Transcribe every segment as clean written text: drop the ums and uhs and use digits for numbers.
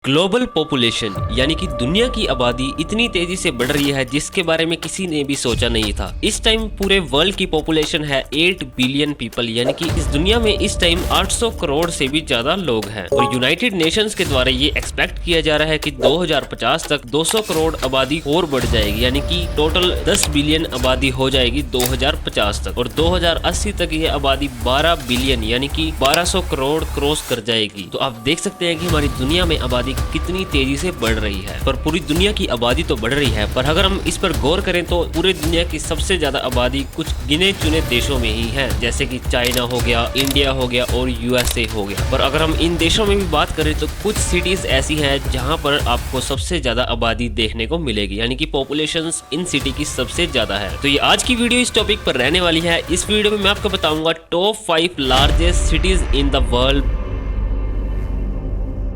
Global population यानी कि दुनिया की आबादी इतनी तेजी से बढ़ रही है जिसके बारे में किसी ने भी सोचा नहीं था। इस टाइम पूरे वर्ल्ड की पॉपुलेशन है 8 बिलियन पीपल, यानी कि इस दुनिया में इस टाइम 800 करोड़ से भी ज्यादा लोग हैं और यूनाइटेड नेशंस के द्वारा ये एक्सपेक्ट किया जा रहा है कि 2050 तक 200 करोड़ आबादी और बढ़ जाएगी, यानी कि टोटल 10 बिलियन आबादी हो जाएगी 2050 तक, और 2080 तक ये आबादी 12 बिलियन यानी कि 1200 करोड़ क्रॉस कर जाएगी। तो आप देख सकते हैं कि हमारी दुनिया में आबादी कितनी तेजी से बढ़ रही है। पर पूरी दुनिया की आबादी तो बढ़ रही है, पर अगर हम इस पर गौर करें तो पूरी दुनिया की सबसे ज्यादा आबादी कुछ गिने चुने देशों में ही है, जैसे कि चाइना हो गया, इंडिया हो गया और यूएसए हो गया। पर अगर हम इन देशों में भी बात करें तो कुछ सिटीज ऐसी हैं जहां पर आपको सबसे ज्यादा आबादी देखने को मिलेगी, यानी कि पॉपुलेशन इन सिटी की सबसे ज्यादा है। तो ये आज की वीडियो इस टॉपिक पर रहने वाली है। इस वीडियो में मैं आपको बताऊंगा top 5 largest cities in the world,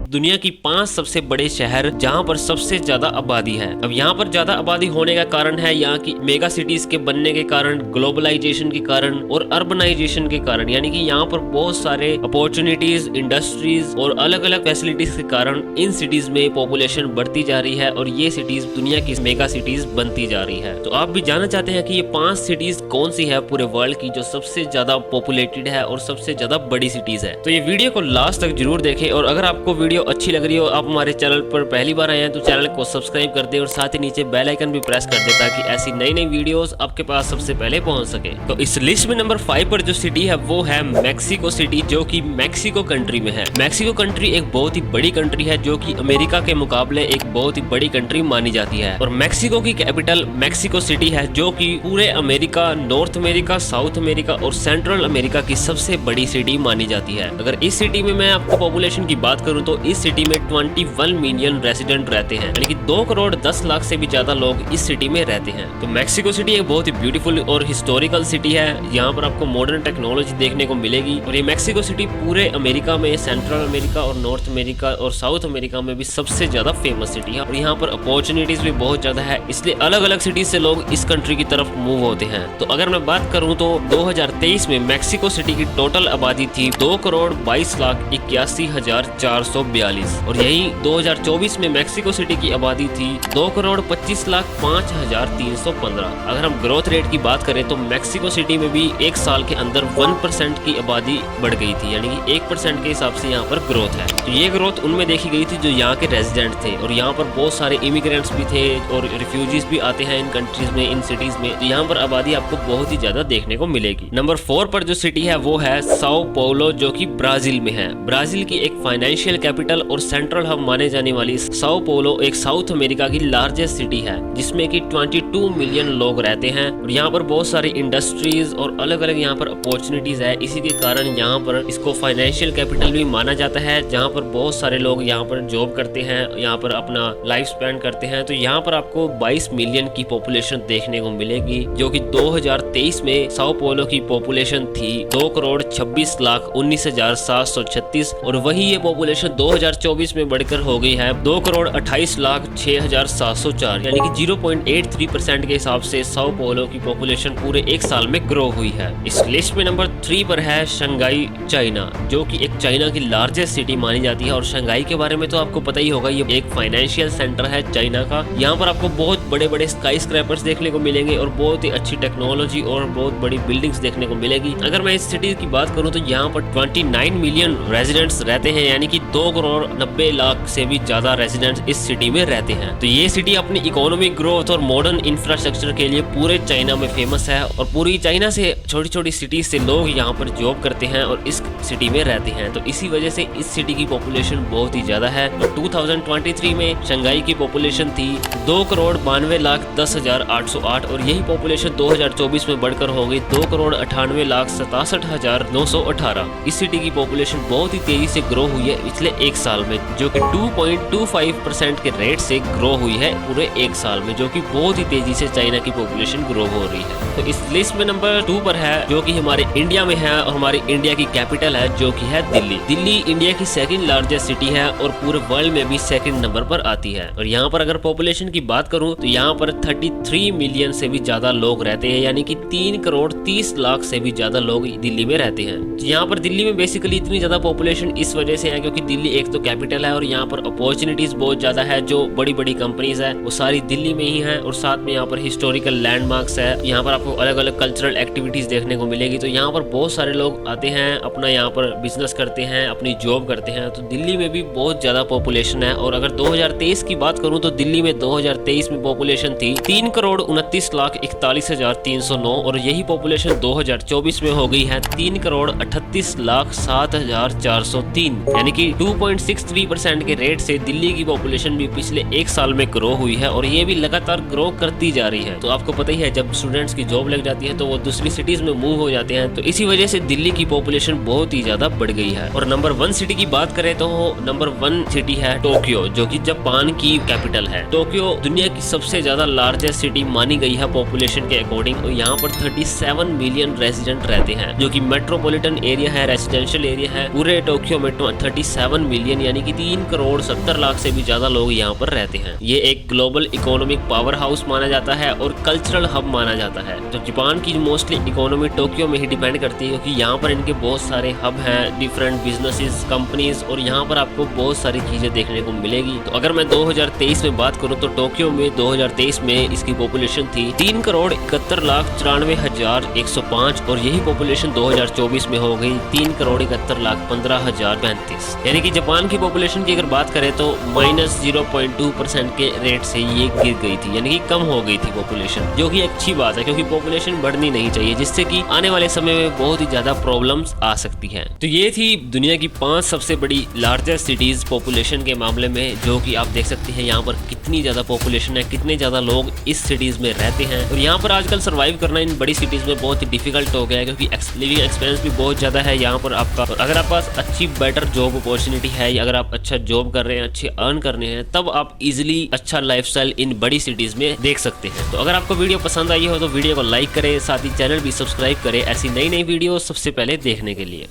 दुनिया की 5 सबसे बड़े शहर जहां पर सबसे ज्यादा आबादी है। अब यहां पर ज्यादा आबादी होने का कारण है यहाँ की मेगा सिटीज के बनने के कारण, ग्लोबलाइजेशन के कारण और अर्बनाइजेशन के कारण, यानी कि यहाँ पर बहुत सारे अपॉर्चुनिटीज, इंडस्ट्रीज और अलग अलग फैसिलिटीज के कारण इन सिटीज में पॉपुलेशन बढ़ती जा रही है और ये सिटीज दुनिया की मेगा सिटीज बनती जा रही है। तो आप भी जानना चाहते हैं कि ये 5 सिटीज कौन सी है पूरे वर्ल्ड की जो सबसे ज्यादा पॉपुलेटेड है और सबसे ज्यादा बड़ी सिटीज है। तो ये वीडियो को लास्ट तक जरूर देखें, और अगर आपको वीडियो अच्छी लग रही हो, आप हमारे चैनल पर पहली बार आए हैं तो चैनल को सब्सक्राइब कर दे और साथ ही नीचे बेल आइकन भी प्रेस कर दे ताकि ऐसी नई नई वीडियोस आपके पास सबसे पहले पहुंच सके। तो इस लिस्ट में नंबर 5 पर जो सिटी है वो है मैक्सिको सिटी, जो कि मैक्सिको कंट्री में है। मैक्सिको कंट्री एक बहुत ही बड़ी कंट्री है जो कि अमेरिका के मुकाबले एक बहुत ही बड़ी कंट्री मानी जाती है, और मैक्सिको की कैपिटल मैक्सिको सिटी है जो कि पूरे America, north America, south America और सेंट्रल अमेरिका की सबसे बड़ी सिटी मानी जाती है। अगर इस सिटी में मैं आपको पॉपुलेशन की बात करूं तो इस सिटी में 21 मिलियन रेसिडेंट रहते हैं, यानी कि 2 करोड़ 10 लाख से भी ज्यादा लोग इस सिटी में रहते हैं। तो मैक्सिको सिटी एक बहुत ही ब्यूटीफुल और हिस्टोरिकल सिटी है। यहाँ पर आपको मॉडर्न टेक्नोलॉजी देखने को मिलेगी, और ये मैक्सिको सिटी पूरे अमेरिका में, सेंट्रल अमेरिका और नॉर्थ अमेरिका और साउथ अमेरिका में भी सबसे ज्यादा फेमस सिटी है, और यहाँ पर अपॉर्चुनिटीज भी बहुत ज्यादा है, इसलिए अलग अलग सिटी से लोग इस कंट्री की तरफ मूव होते हैं। तो अगर मैं बात करूँ तो 2023 में मैक्सिको सिटी की टोटल आबादी थी 2 करोड़ 22 लाख 81 हजार 442, और यही 2024 में मैक्सिको सिटी की आबादी थी 2 करोड़ 25 लाख 5 हजार 315। अगर हम ग्रोथ रेट की बात करें तो मैक्सिको सिटी में भी एक साल के अंदर 1% की आबादी बढ़ गई थी, यानी कि 1% के हिसाब से यहाँ पर ग्रोथ है। तो ये ग्रोथ उनमें देखी गई थी जो यहाँ के रेजिडेंट थे, और यहाँ पर बहुत सारे इमिग्रेंट्स भी थे और रिफ्यूजीज भी आते हैं इन कंट्रीज में, इन सिटीज में। तो यहाँ पर आबादी आपको बहुत ही ज्यादा देखने को मिलेगी। नंबर 4 पर जो सिटी है वो है साओ पाउलो, जो कि ब्राजील में है। ब्राजील की एक फाइनेंशियल कैपिटल और सेंट्रल हब माने जाने वाली साओ पाउलो एक साउथ अमेरिका की लार्जेस्ट सिटी है, जिसमें कि 22 मिलियन लोग रहते हैं, और यहाँ पर बहुत सारी इंडस्ट्रीज और अलग अलग यहाँ पर अपॉर्चुनिटीज है। इसी के कारण यहाँ पर इसको फाइनेंशियल कैपिटल भी माना जाता है, जहाँ पर बहुत सारे लोग यहाँ पर जॉब करते हैं, यहाँ पर अपना लाइफ स्पेंड करते हैं। तो यहाँ पर आपको 22 मिलियन की पॉपुलेशन देखने को मिलेगी, जो कि 2023 में साओ पाउलो की पॉपुलेशन थी 2 करोड़ 26 लाख 19 हजार 736, और वही ये पॉपुलेशन 2024 में बढ़कर हो गई है 2 करोड़ 28 लाख 6 हजार 704, यानी कि 0.83% के हिसाब से साओ पाउलो की पॉपुलेशन पूरे एक साल में ग्रो हुई है। इस लिस्ट में नंबर 3 पर है शंघाई चाइना, जो कि एक चाइना की लार्जेस्ट सिटी मानी जाती है, और शंघाई के बारे में तो आपको पता ही होगा, ये एक फाइनेंशियल सेंटर है चाइना का। यहाँ पर आपको बहुत बड़े बड़े स्काई स्क्रैपर्स देखने को मिलेंगे और बहुत ही अच्छी टेक्नोलॉजी और बहुत बड़ी बिल्डिंग्स देखने को मिलेगी। अगर मैं इस सिटी की बात करूँ तो यहाँ पर 29 मिलियन रेजिडेंट्स रहते हैं, यानी कि 2 करोड़ 90 लाख से भी ज्यादा रेजिडेंट्स इस सिटी में रहते हैं। तो ये सिटी अपनी इकोनॉमिक ग्रोथ और मॉडर्न इंफ्रास्ट्रक्चर के लिए पूरे चाइना में फेमस है, और पूरी चाइना से छोटी छोटी सिटीज से लोग यहाँ पर जॉब करते हैं और इस सिटी में रहते हैं। तो इसी वजह से इस सिटी की पॉपुलेशन बहुत ही ज्यादा है। और 2023 में शंघाई की पॉपुलेशन थी 2 करोड़ 92 लाख 10 हजार 808, और यही पॉपुलेशन 2024 में बढ़कर हो गई 2 करोड़ 98 लाख 67 हजार 918। इस सिटी की पॉपुलेशन बहुत ही तेजी से ग्रो हुई है पिछले एक साल में, जो कि 2.25% के रेट से ग्रो हुई है पूरे एक साल में, जो कि बहुत ही तेजी से चाइना की पॉपुलेशन ग्रो हो रही है। तो इस लिस्ट में नंबर 2 पर है जो कि हमारे इंडिया में है, और हमारी इंडिया की कैपिटल है जो कि है दिल्ली। दिल्ली इंडिया की सेकंड लार्जेस्ट सिटी है और पूरे वर्ल्ड में भी सेकंड नंबर पर आती है। और यहाँ पर अगर पॉपुलेशन की बात करूँ तो यहाँ पर 33 मिलियन से भी ज्यादा लोग रहते हैं, यानी कि 3 करोड़ 30 लाख से भी ज्यादा लोग दिल्ली में रहते हैं। यहाँ पर दिल्ली में बेसिकली इतनी ज्यादा पॉपुलेशन इस वजह से है क्योंकि दिल्ली एक तो कैपिटल है और यहाँ पर अपॉर्चुनिटीज बहुत ज्यादा है। जो बड़ी बड़ी कंपनीज है वो सारी दिल्ली में ही है और साथ में यहाँ पर हिस्टोरिकल लैंडमार्क्स है। यहाँ पर आपको अलग अलग कल्चरल एक्टिविटीज देखने को मिलेगी। तो यहाँ पर बहुत सारे लोग आते हैं, अपना यहाँ पर बिजनेस करते हैं, अपनी जॉब करते हैं। तो दिल्ली में भी बहुत ज्यादा पॉपुलेशन है। और अगर 2023 की बात करूं तो दिल्ली में 2023 में पॉपुलेशन थी 3,29,41,309 और यही पॉपुलेशन 2024 में हो गई है 3,38,07,403, यानी कि 2.63% के रेट से दिल्ली की पॉपुलेशन भी पिछले एक साल में ग्रो हुई है और ये भी लगातार ग्रो करती जा रही है। तो आपको पता ही है जब स्टूडेंट्स की जॉब लग जाती है तो वो दूसरी सिटीज में मूव हो जाते हैं। तो इसी वजह से दिल्ली की पॉपुलेशन बहुत ही ज्यादा बढ़ गई है। और नंबर 1 सिटी की बात करें तो नंबर 1 सिटी है टोक्यो, जो कि जापान की कैपिटल है। टोक्यो दुनिया की सबसे ज्यादा लार्जेस्ट सिटी मानी गई है पॉपुलेशन के अकॉर्डिंग। और यहाँ पर 37 मिलियन रेजिडेंट रहते हैं, जो कि मेट्रोपॉलिटन एरिया है, रेसिडेंशियल एरिया है। पूरे टोक्यो में 37 मिलियन यानी कि 3,70,00,000 से भी ज्यादा लोग यहाँ पर रहते हैं। ये एक ग्लोबल इकोनॉमिक पावर हाउस माना जाता है और कल्चरल हब माना जाता है। तो जापान की मोस्टली इकोनॉमी टोक्यो में ही डिपेंड करती है, क्योंकि यहाँ पर इनके बहुत सारे हब हैं, डिफरेंट बिजनेसेस, कंपनीज, और यहाँ पर आपको बहुत सारी चीजें देखने को मिलेगी। तो अगर मैं 2023 में बात करूँ तो टोक्यो में 2023 में इसकी पॉपुलेशन थी 3,71,94,105 और यही पॉपुलेशन 2024 में हो गई 3,71,15,035। यानी कि जापान की पॉपुलेशन की अगर बात करें तो -0.2% के रेट से ये गिर गई थी, यानी कि कम हो गई थी पॉपुलेशन, जो कि अच्छी बात है क्योंकि पॉपुलेशन बढ़नी नहीं चाहिए, जिससे कि आने वाले समय में बहुत ही ज्यादा प्रॉब्लम्स आ सकती हैं। तो ये थी दुनिया की 5 सबसे बड़ी लार्जेस्ट सिटीज पॉपुलेशन के मामले में, जो कि आप देख सकते हैं यहाँ पर कितनी ज्यादा पॉपुलेशन है, कितने ज्यादा लोग इस सिटीज में रहते हैं। और यहाँ पर आजकल सर्वाइव करना इन बड़ी सिटीज में बहुत ही डिफिकल्ट हो गया है, क्योंकि लिविंग एक्सपेंस भी बहुत ज्यादा है यहाँ पर आपका। अगर आप पास अच्छी बेटर जॉब अपॉर्चुनिटी है, अगर आप अच्छा जॉब कर रहे हैं, अच्छे अर्न कर रहे हैं, तब आप इजिली अच्छा लाइफस्टाइल इन बड़ी सिटीज में देख सकते हैं। तो अगर आपको वीडियो पसंद आई हो तो वीडियो को लाइक करें, साथ ही चैनल भी सब्सक्राइब करें ऐसी नई नई वीडियो सबसे पहले देखने के लिए।